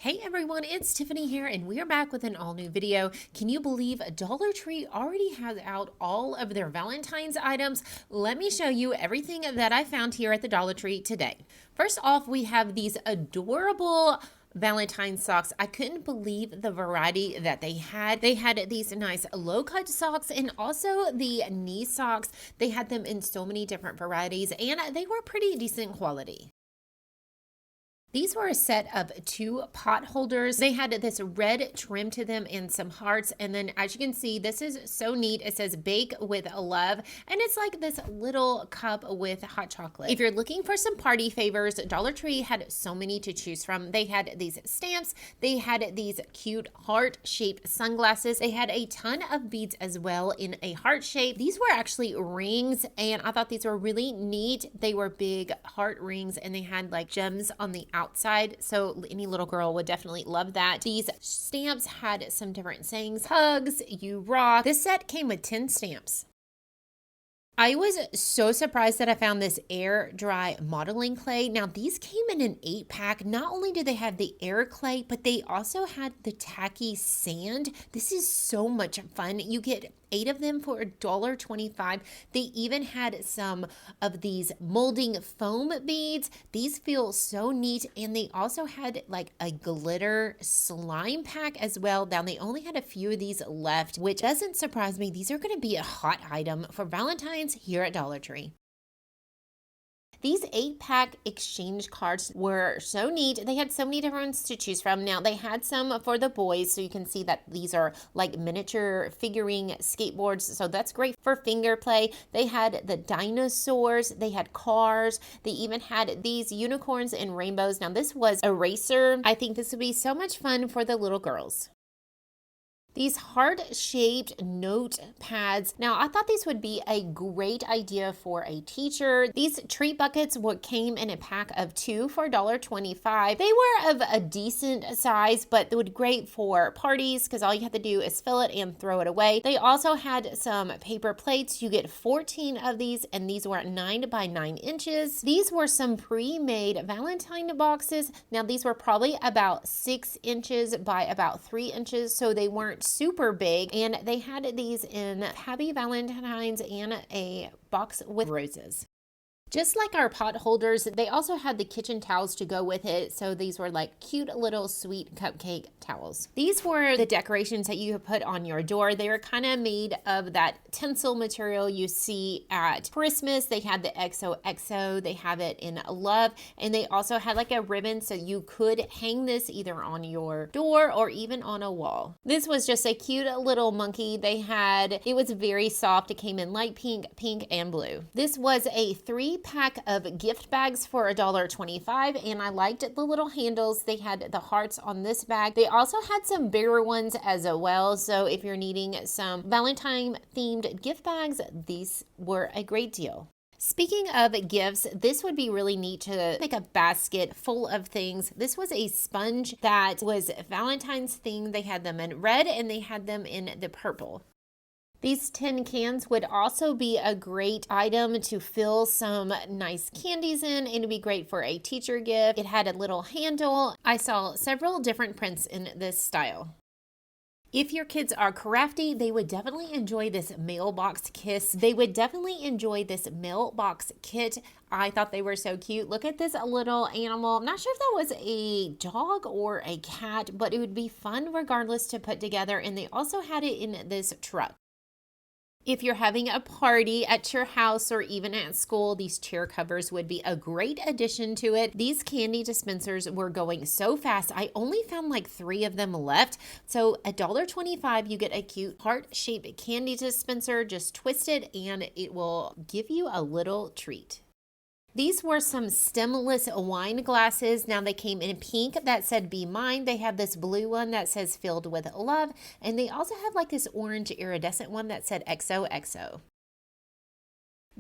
Hey everyone, it's Tiffany here and we are back with an all new video. Can you believe Dollar Tree already has out all of their Valentine's items? Let me show you everything that I found here at the Dollar Tree today. First off, we have these adorable Valentine socks. I couldn't believe the variety that they had. They had these nice low-cut socks and also the knee socks. They had them in so many different varieties and they were pretty decent quality. These were a set of 2 pot holders. They had this red trim to them and some hearts. And then as you can see, this is so neat. It says bake with love. And it's like this little cup with hot chocolate. If you're looking for some party favors, Dollar Tree had so many to choose from. They had these stamps. They had these cute heart-shaped sunglasses. They had a ton of beads as well in a heart shape. These were actually rings and I thought these were really neat. They were big heart rings and they had like gems on the outside, so any little girl would definitely love that. These stamps had some different sayings: hugs, you rock. This set came with 10 stamps. I was so surprised that I found this air dry modeling clay. Now these came in an 8-pack. Not only did they have the air clay, but they also had the tacky sand. This is so much fun. You get 8 of them for $1.25. They even had some of these molding foam beads. These feel so neat. And they also had like a glitter slime pack as well. Now they only had a few of these left, which doesn't surprise me. These are going to be a hot item for Valentine's here at Dollar Tree. These 8-pack exchange cards were so neat. They had so many different ones to choose from. Now, they had some for the boys, so you can see that these are like miniature figuring skateboards, so that's great for finger play. They had the dinosaurs, they had cars, they even had these unicorns and rainbows. Now, this was a racer. I think this would be so much fun for the little girls. These heart-shaped note pads. Now, I thought these would be a great idea for a teacher. These treat buckets came in a pack of 2 for $1.25. They were of a decent size, but they would be great for parties because all you have to do is fill it and throw it away. They also had some paper plates. You get 14 of these, and these were 9 by 9 inches. These were some pre-made Valentine boxes. Now, these were probably about 6 inches by about 3 inches, so they weren't super big, and they had these in Happy Valentines and a box with roses. Just like our pot holders, they also had the kitchen towels to go with it. So these were like cute little sweet cupcake towels. These were the decorations that you put on your door. They were kind of made of that tinsel material you see at Christmas. They had the XOXO, they have it in love, and they also had like a ribbon so you could hang this either on your door or even on a wall. This was just a cute little monkey. It was very soft. It came in light pink, pink, and blue. This was a 3-pack of gift bags for $1.25, and I liked the little handles. They had the hearts on this bag. They also had some bigger ones as well, so if you're needing some Valentine themed gift bags, these were a great deal. Speaking of gifts, this would be really neat to make a basket full of things. This was a sponge that was Valentine's themed. They had them in red and they had them in the purple. These tin cans would also be a great item to fill some nice candies in. It'd be great for a teacher gift. It had a little handle. I saw several different prints in this style. If your kids are crafty, they would definitely enjoy this mailbox kiss. They would definitely enjoy this mailbox kit. I thought they were so cute. Look at this little animal. I'm not sure if that was a dog or a cat, but it would be fun regardless to put together. And they also had it in this truck. If you're having a party at your house or even at school, these chair covers would be a great addition to it. These candy dispensers were going so fast. I only found like 3 of them left. So $1.25, you get a cute heart-shaped candy dispenser. Just twist it and it will give you a little treat. These were some stemless wine glasses. Now they came in pink that said be mine. They have this blue one that says filled with love. And they also have like this orange iridescent one that said XOXO.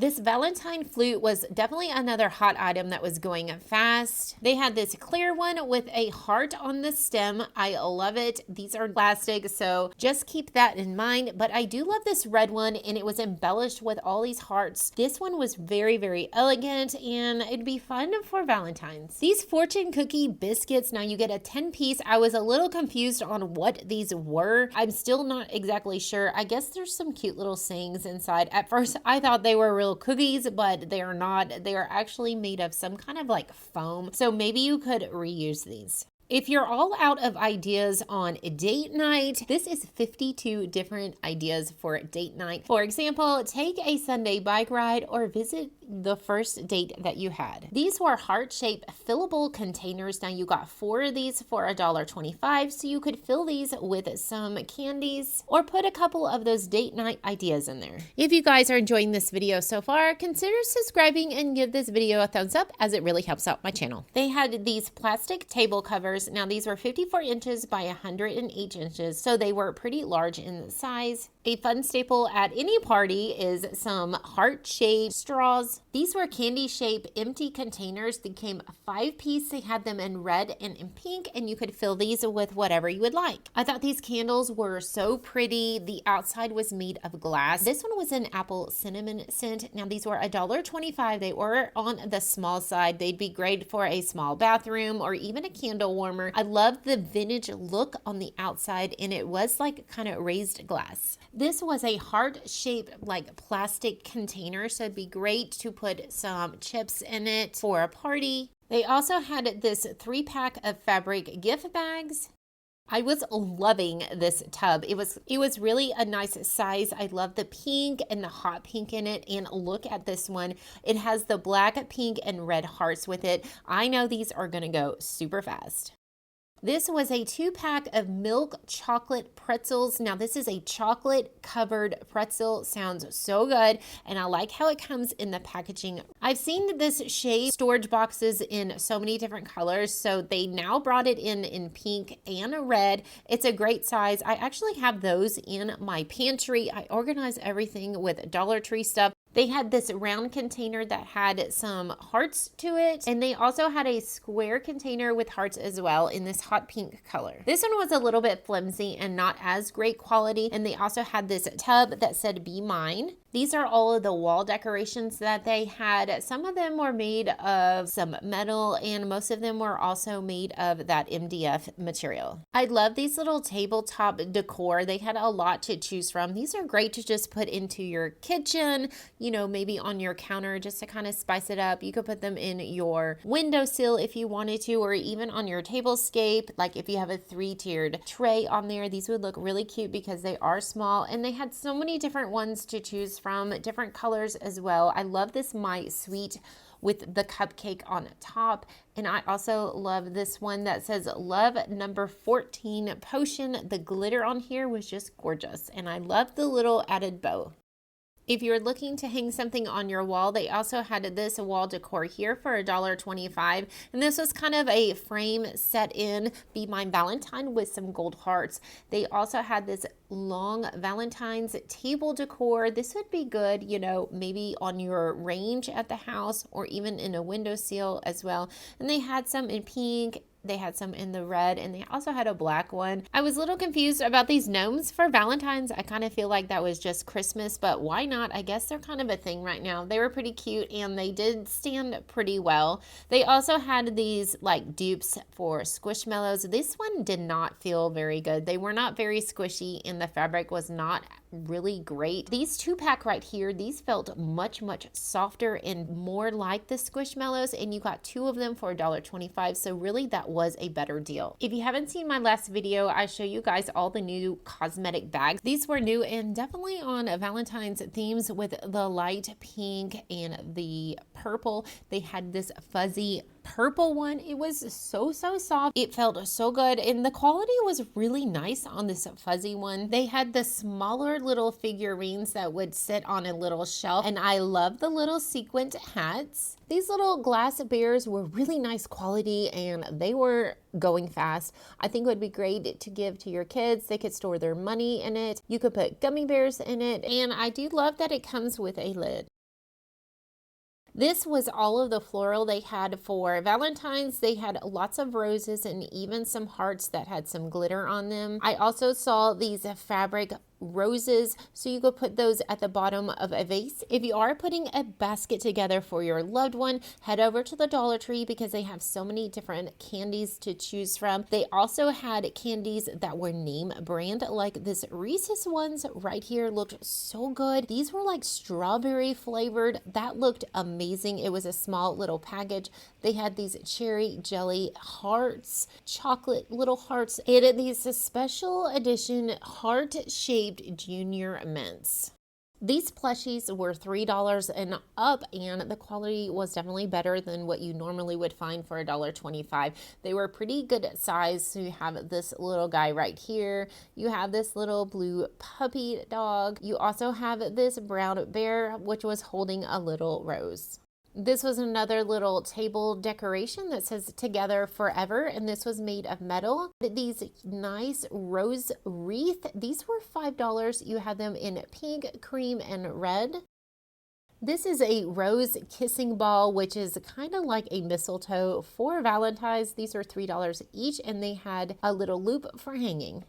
This Valentine flute was definitely another hot item that was going fast. They had this clear one with a heart on the stem. I love it. These are plastic, so just keep that in mind. But I do love this red one, and it was embellished with all these hearts. This one was very, very elegant, and it'd be fun for Valentine's. These fortune cookie biscuits, now you get a 10-piece. I was a little confused on what these were. I'm still not exactly sure. I guess there's some cute little sayings inside. At first, I thought they were real cookies, but they are not. They are actually made of some kind of like foam. So maybe you could reuse these. If you're all out of ideas on date night, this is 52 different ideas for date night. For example, take a Sunday bike ride or visit the first date that you had. These were heart-shaped fillable containers. Now you got 4 of these for $1.25, so you could fill these with some candies or put a couple of those date night ideas in there. If you guys are enjoying this video so far, consider subscribing and give this video a thumbs up as it really helps out my channel. They had these plastic table covers. Now these were 54 inches by 108 inches, so they were pretty large in size. A fun staple at any party is some heart-shaped straws. These were candy-shaped empty containers. They came 5-piece. They had them in red and in pink, and you could fill these with whatever you would like. I thought these candles were so pretty. The outside was made of glass. This one was an apple cinnamon scent. Now these were $1.25. They were on the small side. They'd be great for a small bathroom or even a candle warmer. I love the vintage look on the outside, and it was like kind of raised glass. This was a heart-shaped like plastic container, so it'd be great to put some chips in it for a party. They also had this 3-pack of fabric gift bags. I was loving this tub. It was really a nice size. I love the pink and the hot pink in it. And look at this one. It has the black, pink, and red hearts with it. I know these are going to go super fast. This was a 2-pack of milk chocolate pretzels. Now this is a chocolate covered pretzel. Sounds so good, and I like how it comes in the packaging. I've seen this shape storage boxes in so many different colors, so they now brought it in pink and red. It's a great size. I actually have those in my pantry. I organize everything with Dollar Tree stuff. They had this round container that had some hearts to it, and they also had a square container with hearts as well in this hot pink color. This one was a little bit flimsy and not as great quality, and they also had this tub that said "Be Mine." These are all of the wall decorations that they had. Some of them were made of some metal, and most of them were also made of that MDF material. I love these little tabletop decor. They had a lot to choose from. These are great to just put into your kitchen, you know, maybe on your counter just to kind of spice it up. You could put them in your windowsill if you wanted to, or even on your tablescape. Like if you have a 3-tiered tray on there, these would look really cute because they are small, and they had so many different ones to choose from, different colors as well. I love this My Sweet with the cupcake on top, and I also love this one that says Love Number 14 Potion. The glitter on here was just gorgeous, and I love the little added bow. If you're looking to hang something on your wall, they also had this wall decor here for $1.25. And this was kind of a frame set in Be Mine Valentine with some gold hearts. They also had this long Valentine's table decor. This would be good, you know, maybe on your range at the house or even in a windowsill as well. And they had some in pink. They had some in the red, and they also had a black one. I was a little confused about these gnomes for Valentine's. I kind of feel like that was just Christmas, but why not? I guess they're kind of a thing right now. They were pretty cute, and they did stand pretty well. They also had these like dupes for Squishmallows. This one did not feel very good. They were not very squishy, and the fabric was not really great. These 2-pack right here, these felt much softer and more like the Squishmallows, and you got 2 of them for $1.25, so really that was a better deal. If you haven't seen my last video, I show you guys all the new cosmetic bags. These were new and definitely on Valentine's themes with the light pink and the purple. They had this fuzzy purple one. It was so soft. It felt so good, and the quality was really nice on this fuzzy one. They had the smaller little figurines that would sit on a little shelf, and I love the little sequined hats. These little glass bears were really nice quality, and they were going fast. I think it would be great to give to your kids. They could store their money in it. You could put gummy bears in it, and I do love that it comes with a lid. This was all of the floral they had for Valentine's. They had lots of roses and even some hearts that had some glitter on them. I also saw these fabric roses, so you could put those at the bottom of a vase. If you are putting a basket together for your loved one, head over to the Dollar Tree because they have so many different candies to choose from. They also had candies that were name brand, like this Reese's ones right here looked so good. These were like strawberry flavored. That looked amazing. It was a small little package. They had these cherry jelly hearts, chocolate little hearts, and these special edition heart-shaped junior mints. These plushies were $3 and up, and the quality was definitely better than what you normally would find for $1.25. They were pretty good size. So you have this little guy right here. You have this little blue puppy dog. You also have this brown bear, which was holding a little rose. This was another little table decoration that says "Together Forever," and this was made of metal. These nice rose wreath, these were $5. You had them in pink, cream, and red. This is a rose kissing ball, which is kind of like a mistletoe for Valentine's. These are $3 each, and they had a little loop for hanging.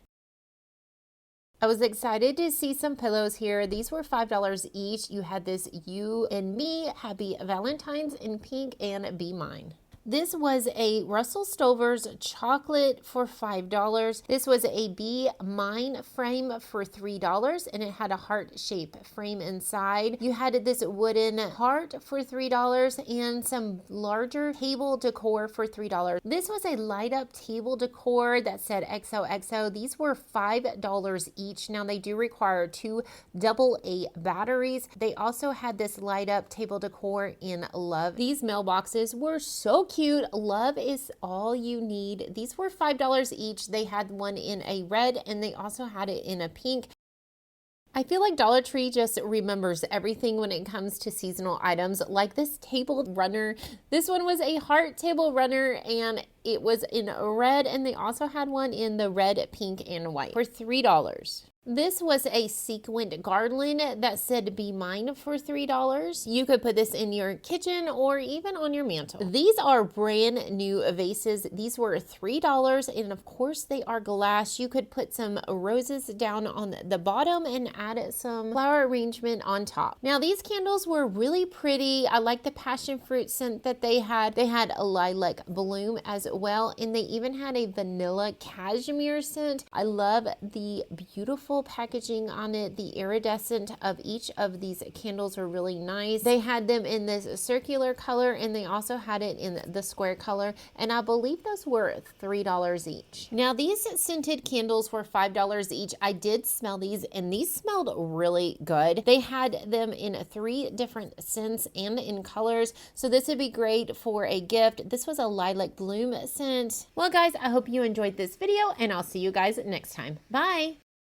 I was excited to see some pillows here. These were $5 each. You had this You and Me, Happy Valentine's in pink, and Be Mine. This was a Russell Stover's chocolate for $5. This was a Be Mine frame for $3, and it had a heart-shaped frame inside. You had this wooden heart for $3 and some larger table decor for $3. This was a light-up table decor that said XOXO. These were $5 each. Now, they do require 2 AA batteries. They also had this light-up table decor in love. These mailboxes were so cute. Love is all you need. These were $5 each. They had one in a red, and they also had it in a pink. I feel like Dollar Tree just remembers everything when it comes to seasonal items, like this table runner. This one was a heart table runner, and it was in red, and they also had one in the red, pink, and white for $3. This was a sequined garland that said "Be Mine" for $3. You could put this in your kitchen or even on your mantle. These are brand new vases. These were $3, and of course they are glass. You could put some roses down on the bottom and add some flower arrangement on top. Now, these candles were really pretty. I like the passion fruit scent that they had. They had a lilac bloom as well, and they even had a vanilla cashmere scent. I love the beautiful packaging on it. The iridescent of each of these candles were really nice. They had them in this circular color, and they also had it in the square color, and I believe those were $3 each. Now, these scented candles were $5 each. I did smell these, and these smelled really good. They had them in 3 different scents and in colors, so this would be great for a gift. This was a lilac bloom scent. Well, guys, I hope you enjoyed this video, and I'll see you guys next time. Bye!